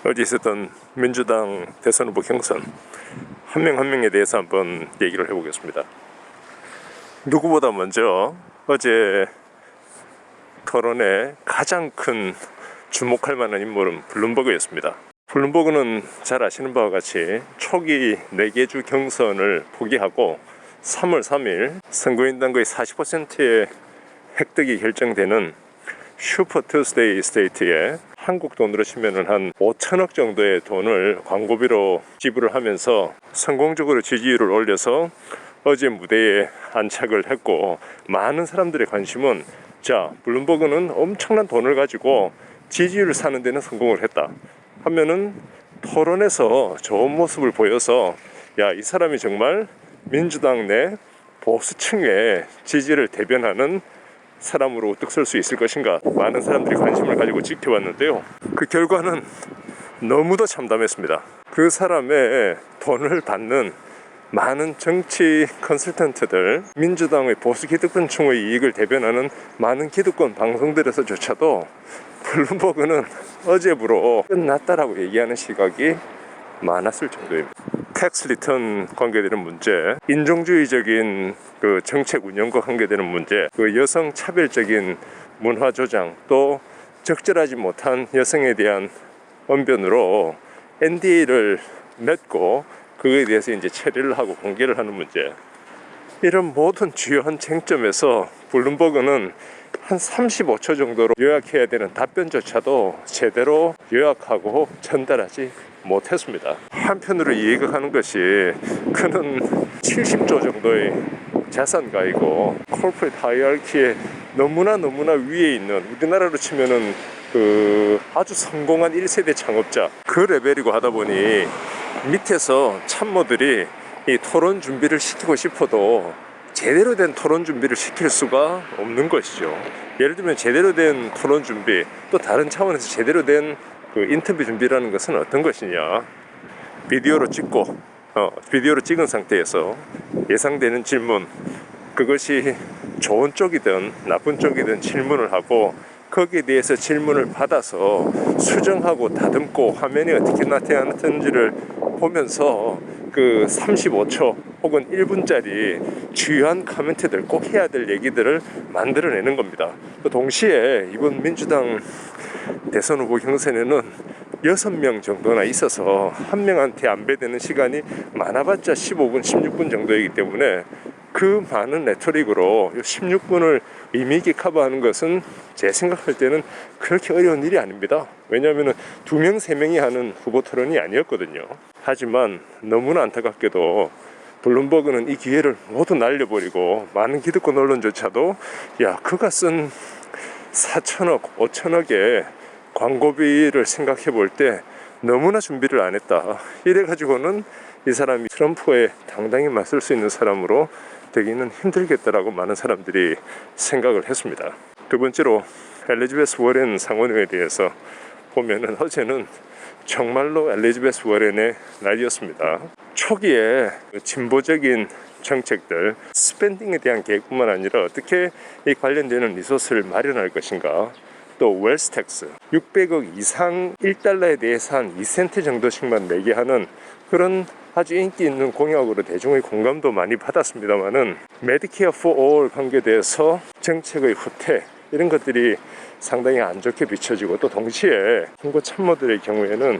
어제 있었던 민주당 대선 후보 경선 한 명 한 명에 대해서 한번 얘기를 해보겠습니다. 누구보다 먼저 어제 토론의 가장 큰 주목할 만한 인물은 블룸버그였습니다. 블룸버그는 잘 아시는 바와 같이 초기 4개 주 경선을 포기하고 3월 3일 선거인단 거의 40%의 획득이 결정되는 슈퍼 투스데이 스테이트에 한국 돈으로 치면은 한 5천억 정도의 돈을 광고비로 지불을 하면서 성공적으로 지지율을 올려서 어제 무대에 안착을 했고, 많은 사람들의 관심은 자, 블룸버그는 엄청난 돈을 가지고 지지율을 사는 데는 성공을 했다 하면은 토론에서 좋은 모습을 보여서 야, 이 사람이 정말 민주당 내 보수층의 지지를 대변하는 사람으로 우뚝 설 수 있을 것인가, 많은 사람들이 관심을 가지고 지켜봤는데요, 그 결과는 너무도 참담했습니다. 그 사람의 돈을 받는 많은 정치 컨설턴트들, 민주당의 보수 기득권층의 이익을 대변하는 많은 기득권 방송들에서조차도 블룸버그는 어제부로 끝났다라고 얘기하는 시각이 많았을 정도입니다. 텍스 리턴 관계되는 문제, 인종주의적인 그 정책 운영과 관계되는 문제, 그 여성 차별적인 문화 조장, 또 적절하지 못한 여성에 대한 언변으로 NDA를 맺고 그거에 대해서 이제 처리를 하고 공개를 하는 문제, 이런 모든 주요한 쟁점에서 블룸버그는 한 35초 정도로 요약해야 되는 답변조차도 제대로 요약하고 전달하지 못했습니다. 한편으로 이해가 가는 것이 그는 70조 정도의 자산가이고 코퍼레이트 하이어키에 너무나 위에 있는, 우리나라로 치면은 그 아주 성공한 1세대 창업자 그 레벨이고 하다 보니 밑에서 참모들이 이 토론 준비를 시키고 싶어도 제대로 된 토론 준비를 시킬 수가 없는 것이죠. 예를 들면 제대로 된 토론 준비, 또 다른 차원에서 제대로 된 그 인터뷰 준비라는 것은 어떤 것이냐, 비디오로 찍은 상태에서 예상되는 질문, 그것이 좋은 쪽이든 나쁜 쪽이든 질문을 하고 거기에 대해서 질문을 받아서 수정하고 다듬고 화면에 어떻게 나타나는지를 보면서 그 35초 혹은 1분짜리 주요한 코멘트들, 꼭 해야 될 얘기들을 만들어내는 겁니다. 또 동시에 이번 민주당 대선 후보 경선에는 6명 정도나 있어서 한 명한테 안배되는 시간이 많아봤자 15분, 16분 정도이기 때문에 그 많은 레토릭으로 16분을 의미있게 커버하는 것은 제 생각할 때는 그렇게 어려운 일이 아닙니다. 왜냐하면 2명, 3명이 하는 후보 토론이 아니었거든요. 하지만 너무나 안타깝게도 블룸버그는 이 기회를 모두 날려버리고 많은 기득권 언론조차도 야, 그가 쓴 4천억, 5천억의 광고비를 생각해 볼 때 너무나 준비를 안 했다, 이래가지고는 이 사람이 트럼프에 당당히 맞설 수 있는 사람으로 되기는 힘들겠다라고 많은 사람들이 생각을 했습니다. 두 번째로 엘리자베스 워렌 상원의에 대해서 보면은 어제는 정말로 엘리자베스 워렌의 날이었습니다. 초기에 진보적인 정책들, 스펜딩에 대한 계획뿐만 아니라 어떻게 이 관련되는 리소스를 마련할 것인가, 또 웰스 텍스 600억 이상 1달러에 대해서 한 2센트 정도씩만 내게 하는 그런 아주 인기 있는 공약으로 대중의 공감도 많이 받았습니다만은, 메디케어 포 올 관계돼서 정책의 후퇴, 이런 것들이 상당히 안 좋게 비춰지고, 또 동시에 홍보 참모들의 경우에는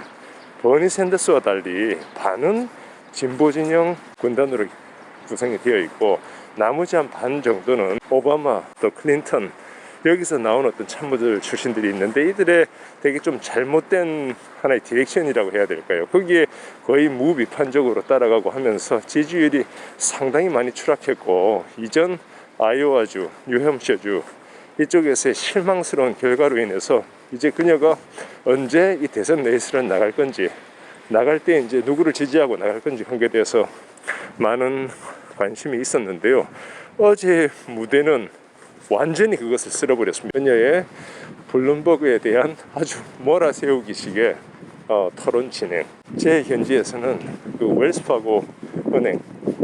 버니 샌더스와 달리 반은 진보 진영 군단으로 구성이 되어 있고, 나머지 한 반 정도는 오바마 또 클린턴, 여기서 나온 어떤 참모들 출신들이 있는데, 이들의 되게 좀 잘못된 하나의 디렉션이라고 해야 될까요? 거기에 거의 무비판적으로 따라가고 하면서 지지율이 상당히 많이 추락했고, 이전 아이오와주, 뉴햄셔주 이쪽에서의 실망스러운 결과로 인해서 이제 그녀가 언제 이 대선 레이스를 나갈 건지, 나갈 때 이제 누구를 지지하고 나갈 건지 관계돼서 많은 관심이 있었는데요, 어제 무대는 완전히 그것을 쓸어버렸습니다. 그녀의 블룸버그에 대한 아주 몰아세우기식의 토론 진행. 제 견지에서는 그 웰스파고 은행,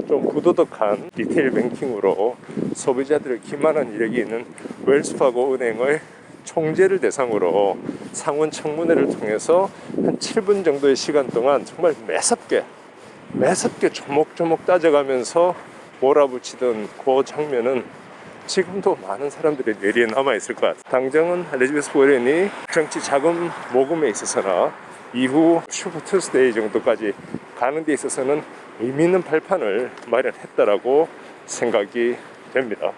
좀 부도덕한 리테일 뱅킹으로 소비자들을 기만한 이력이 있는 웰스파고 은행의 총재를 대상으로 상원 청문회를 통해서 한 7분 정도의 시간 동안 정말 매섭게 조목조목 따져가면서 몰아붙이던 그 장면은 지금도 많은 사람들의 뇌리에 남아있을 것 같아요. 당장은 엘리자베스 워렌이 정치 자금 모금에 있어서나 이후 슈퍼 투스데이 정도까지 가는 데 있어서는 의미 있는 발판을 마련했다라고 생각이 됩니다.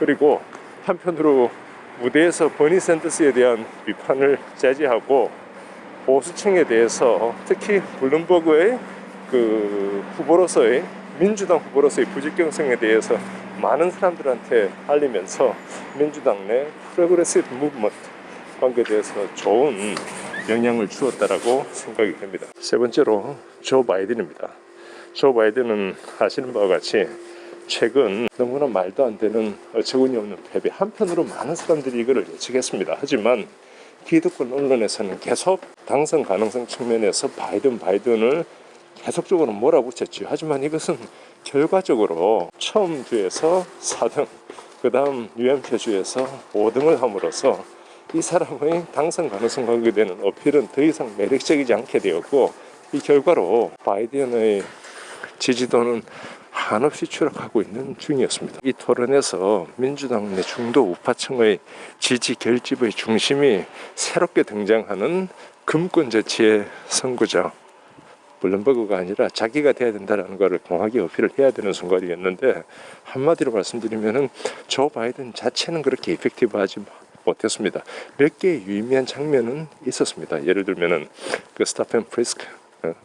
그리고 한편으로 무대에서 버니 샌더스에 대한 비판을 제지하고 보수층에 대해서 특히 블룸버그의 후보로서의 민주당 후보로서의 부직경성에 대해서 많은 사람들한테 알리면서 민주당 내 프로그레시브 무브먼트 관계에 대해서 좋은 영향을 주었다라고 생각이 됩니다. 세 번째로 조 바이든입니다. 조 바이든은 아시는 바와 같이 최근 너무나 말도 안 되는 어처구니 없는 패배, 한편으로 많은 사람들이 이거를 예측했습니다. 하지만 기득권 언론에서는 계속 당선 가능성 측면에서 바이든을 계속적으로 몰아붙였죠. 하지만 이것은 결과적으로 처음 주에서 4등, 그 다음 뉴햄프셔 주에서 5등을 함으로써 이 사람의 당선 가능성 관계되는 어필은 더 이상 매력적이지 않게 되었고, 이 결과로 바이든의 지지도는 한없이 추락하고 있는 중이었습니다. 이 토론에서 민주당 내 중도 우파층의 지지 결집의 중심이 새롭게 등장하는 금권 정치의 선구자 블룸버그가 아니라 자기가 돼야 된다는 것을 강하게 어필을 해야 되는 순간이었는데, 한마디로 말씀드리면은 조 바이든 자체는 그렇게 이펙티브하지 못했습니다. 몇 개의 유의미한 장면은 있었습니다. 예를 들면은 스탑 앤 프리스크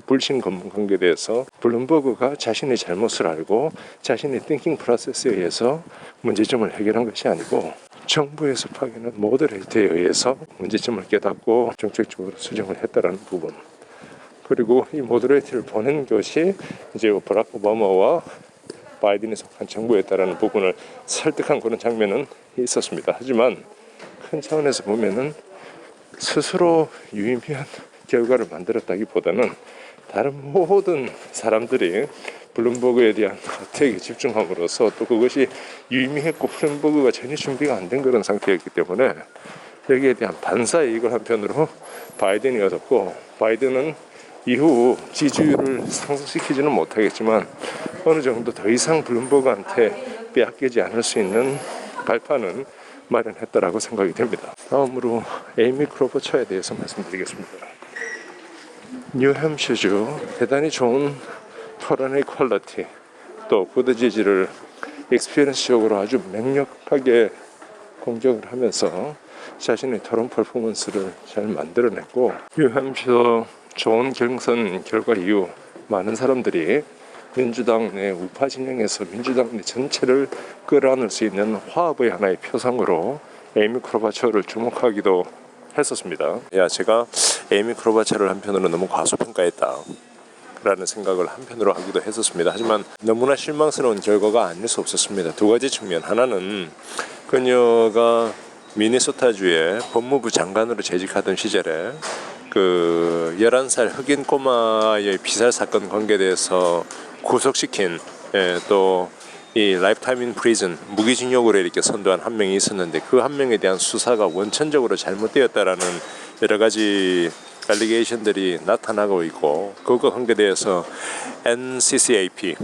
불신 검문 관계에 대해서 블룸버그가 자신의 잘못을 알고 자신의 띵킹 프로세스에 의해서 문제점을 해결한 것이 아니고 정부에서 파견한 모더레이터에 의해서 문제점을 깨닫고 정책적으로 수정을 했다라는 부분, 그리고 이 모더레이터를 보낸 것이 이제 버락 오바마와 바이든이 속한 정부였다라는 부분을 설득한 그런 장면은 있었습니다. 하지만 큰 차원에서 보면은 스스로 유의미한 결과를 만들었다기보다는 다른 모든 사람들이 블룸버그에 대한 어택에 집중함으로써 또 그것이 유의미했고 블룸버그가 전혀 준비가 안 된 그런 상태였기 때문에 여기에 대한 반사의 이익을 한편으로 바이든이 얻었고, 바이든은 이후 지지율을 상승시키지는 못하겠지만 어느 정도 더 이상 블룸버그한테 빼앗기지 않을 수 있는 발판은 마련했다라고 생각이 됩니다. 다음으로 에이미 클로버처에 대해서 말씀드리겠습니다. 뉴햄셔주 대단히 좋은 토론의 퀄리티, 또 부드 지지를 익스피리언스적으로 아주 맹력하게 공격을 하면서 자신의 토론 퍼포먼스를 잘 만들어냈고, 뉴햄셔 좋은 경선 결과 이후 많은 사람들이 민주당 내 우파 진영에서 민주당 내 전체를 끌어안을 수 있는 화합의 하나의 표상으로 에이미 클로버처를 주목하기도 했었습니다. 제가 에이미 클로버처를 한편으로 너무 과소평가했다 라는 생각을 한편으로 하기도 했었습니다. 하지만 너무나 실망스러운 결과가 아닐 수 없었습니다. 두 가지 측면, 하나는 그녀가 미네소타주의 법무부 장관으로 재직하던 시절에 11살 흑인 꼬마의 피살 사건 관계에 대해서 구속시킨, 또 이 라이프타임 인 프리즌 무기징역으로 이렇게 선도한 한 명이 있었는데, 그 한 명에 대한 수사가 원천적으로 잘못되었다라는 여러 가지 알리게이션들이 나타나고 있고, 그것과 관계돼서 NCCAP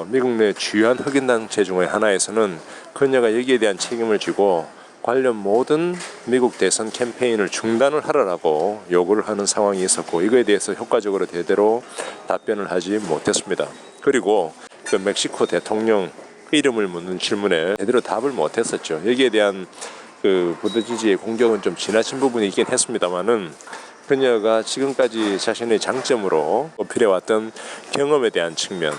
미국 내 주요한 흑인 단체 중의 하나에서는 그녀가 여기에 대한 책임을 지고 관련 모든 미국 대선 캠페인을 중단을 하라고 요구를 하는 상황이 있었고, 이거에 대해서 효과적으로 제대로 답변을 하지 못했습니다. 그리고 멕시코 대통령 이름을 묻는 질문에 제대로 답을 못했었죠. 여기에 대한 부드 지지의 공격은 좀 지나친 부분이 있긴 했습니다만은, 그녀가 지금까지 자신의 장점으로 어필해왔던 경험에 대한 측면,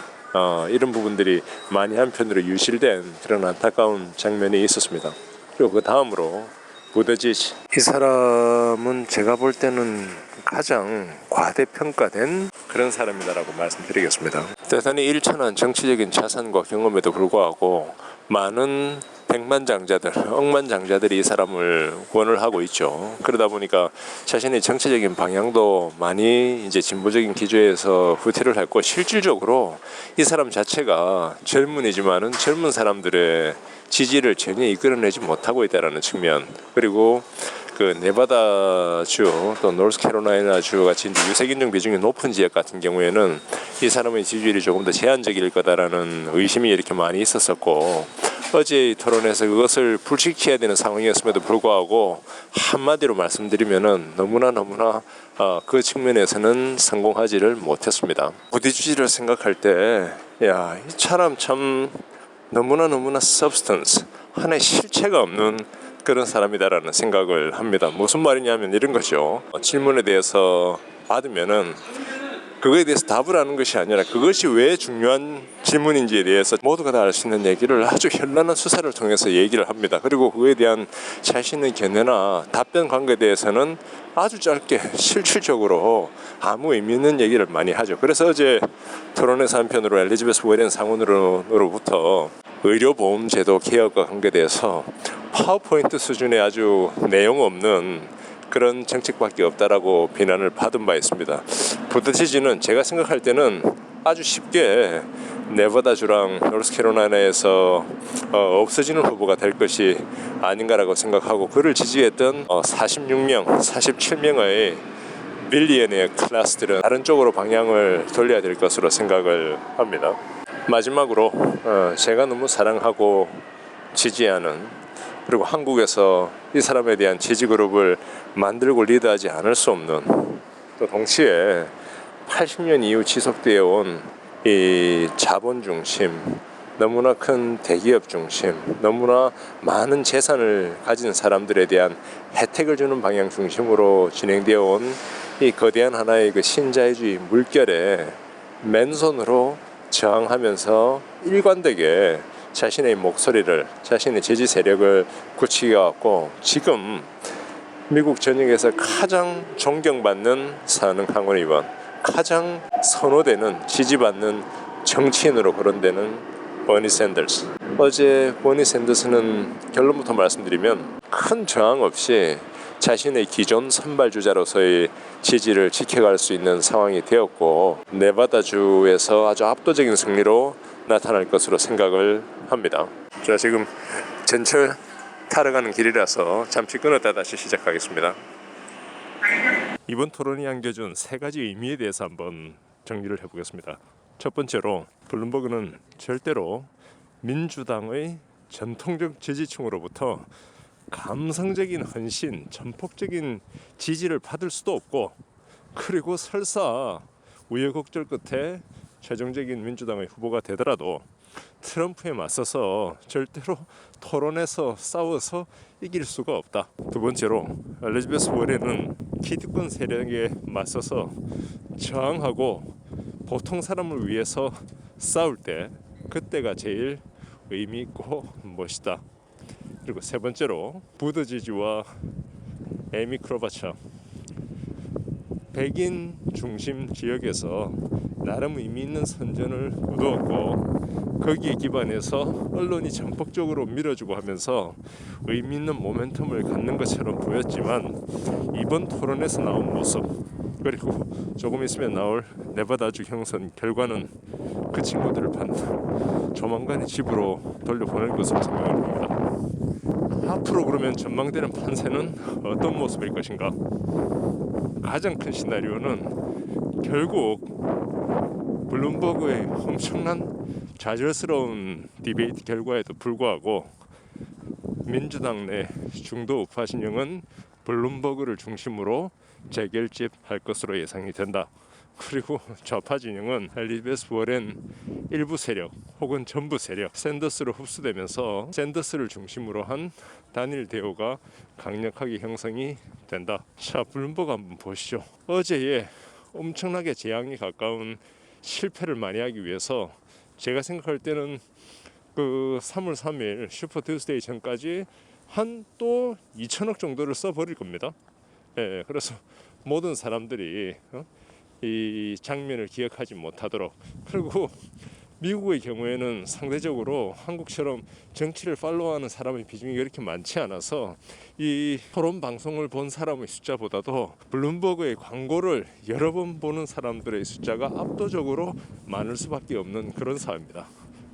이런 부분들이 많이 한편으로 유실된 그런 안타까운 장면이 있었습니다. 그리고 그 다음으로 부드지지, 이 사람은 제가 볼 때는 가장 과대평가된 그런 사람이다라고 말씀드리겠습니다. 대단히 일천한 정치적인 자산과 경험에도 불구하고 많은 백만장자들, 억만장자들이 이 사람을 원을 하고 있죠. 그러다 보니까 자신의 정치적인 방향도 많이 이제 진보적인 기조에서 후퇴를 했고, 실질적으로 이 사람 자체가 젊은이지만은 젊은 사람들의 지지를 전혀 이끌어내지 못하고 있다는 측면, 그리고 그 네바다주 또 노스캐롤라이나주 같이 유색인종 비중이 높은 지역 같은 경우에는 이 사람의 지지율이 조금 더 제한적일 거다라는 의심이 이렇게 많이 있었었고, 어제 토론에서 그것을 불식해야 되는 상황이었음에도 불구하고 한마디로 말씀드리면은 너무나 그 측면에서는 성공하지를 못했습니다. 부디주지를 생각할 때, 야, 이 사람 참 너무나 substance, 하나의 실체가 없는 그런 사람이다라는 생각을 합니다. 무슨 말이냐면 이런 거죠. 질문에 대해서 받으면은 그거에 대해서 답을 하는 것이 아니라 그것이 왜 중요한 질문인지에 대해서 모두가 다 알 수 있는 얘기를 아주 현란한 수사를 통해서 얘기를 합니다. 그리고 그거에 대한 자신의 견해나 답변 관계에 대해서는 아주 짧게 실질적으로 아무 의미 있는 얘기를 많이 하죠. 그래서 어제 토론에서 한편으로 엘리자베스 워렌 상원으로부터 의료보험제도 개혁과 관계돼서 파워포인트 수준의 아주 내용 없는 그런 정책밖에 없다라고 비난을 받은 바 있습니다. 부드티지는 제가 생각할 때는 아주 쉽게 네바다주랑 노스캐롤라이나에서 없어지는 후보가 될 것이 아닌가라고 생각하고, 그를 지지했던 46명, 47명의 빌리언의 클래스들은 다른 쪽으로 방향을 돌려야 될 것으로 생각을 합니다. 마지막으로 제가 너무 사랑하고 지지하는, 그리고 한국에서 이 사람에 대한 지지 그룹을 만들고 리드하지 않을 수 없는, 또 동시에 80년 이후 지속되어 온 이 자본 중심, 너무나 큰 대기업 중심, 너무나 많은 재산을 가진 사람들에 대한 혜택을 주는 방향 중심으로 진행되어 온 이 거대한 하나의 그 신자유주의 물결에 맨손으로 저항하면서 일관되게 자신의 목소리를, 자신의 지지 세력을 굳히게왔고, 지금 미국 전역에서 가장 존경받는 사능 항원 의원, 가장 선호되는, 지지받는 정치인으로 거론되는 버니 샌더스. 어제 버니 샌더스는 결론부터 말씀드리면 큰 저항 없이 자신의 기존 선발주자로서의 지지를 지켜갈 수 있는 상황이 되었고, 네바다주에서 아주 압도적인 승리로 나타날 것으로 생각을 합니다. 자, 지금 전철 타러 가는 길이라서 잠시 끊었다 다시 시작하겠습니다. 이번 토론이 안겨준 세 가지 의미에 대해서 한번 정리를 해보겠습니다. 첫 번째로, 블룸버그는 절대로 민주당의 전통적 지지층으로부터 감성적인 헌신, 전폭적인 지지를 받을 수도 없고, 그리고 설사 우여곡절 끝에 최종적인 민주당의 후보가 되더라도 트럼프에 맞서서 절대로 토론에서 싸워서 이길 수가 없다. 두 번째로, 엘리자베스 워렌은 기득권 세력에 맞서서 저항하고 보통 사람을 위해서 싸울 때 그때가 제일 의미 있고 멋있다. 그리고 세 번째로, 부드지지와 에미 크로바처, 백인 중심 지역에서 나름 의미 있는 선전을 거두었고, 거기에 기반해서 언론이 전폭적으로 밀어주고 하면서 의미 있는 모멘텀을 갖는 것처럼 보였지만, 이번 토론에서 나온 모습, 그리고 조금 있으면 나올 네바다주 경선 결과는 그 친구들을 조만간에 집으로 돌려보낼 것으로 생각을 합니다. 앞으로 그러면 전망되는 판세는 어떤 모습일 것인가? 가장 큰 시나리오는 결국 블룸버그의 엄청난 좌절스러운 디베이트 결과에도 불구하고 민주당 내 중도 우파 진영은 블룸버그를 중심으로 재결집할 것으로 예상이 된다. 그리고 좌파 진영은 엘리자베스 워렌 일부 세력 혹은 전부 세력 샌더스로 흡수되면서 샌더스를 중심으로 한 단일 대우가 강력하게 형성이 된다. 자, 블룸버그 한번 보시죠. 어제의 엄청나게 재앙이 가까운 실패를 만회하기 위해서 제가 생각할 때는 그 3월 3일 슈퍼 투스데이 전까지 한 또 2천억 정도를 써버릴 겁니다. 예, 그래서 모든 사람들이 이 장면을 기억하지 못하도록, 그리고 미국의 경우에는 상대적으로 한국처럼 정치를 팔로우하는 사람의 비중이 그렇게 많지 않아서 이 토론 방송을 본 사람의 숫자보다도 블룸버그의 광고를 여러 번 보는 사람들의 숫자가 압도적으로 많을 수밖에 없는 그런 사회입니다.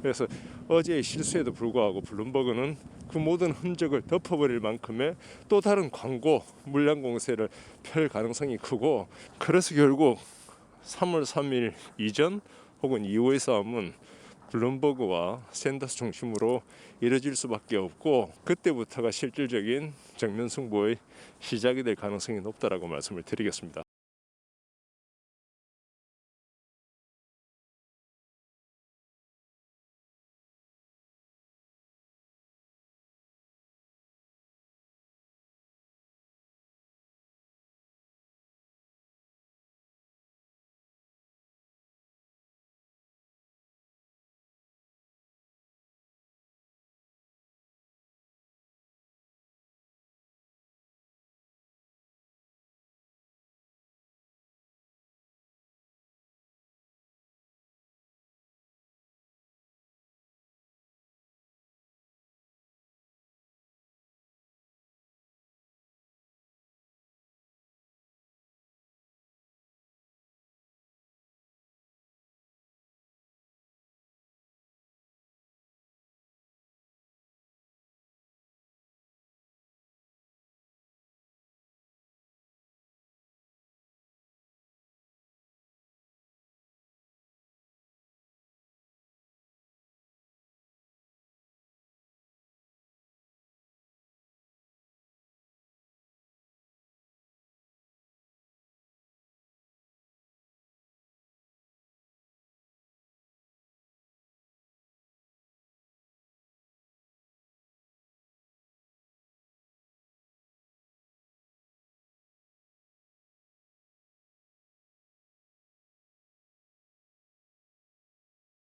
그래서 어제의 실수에도 불구하고 블룸버그는 그 모든 흔적을 덮어버릴 만큼의 또 다른 광고 물량 공세를 펼 가능성이 크고, 그래서 결국 3월 3일 이전 혹은 이후의 싸움은 블룸버그와 샌더스 중심으로 이뤄질 수밖에 없고, 그때부터가 실질적인 정면 승부의 시작이 될 가능성이 높다라고 말씀을 드리겠습니다.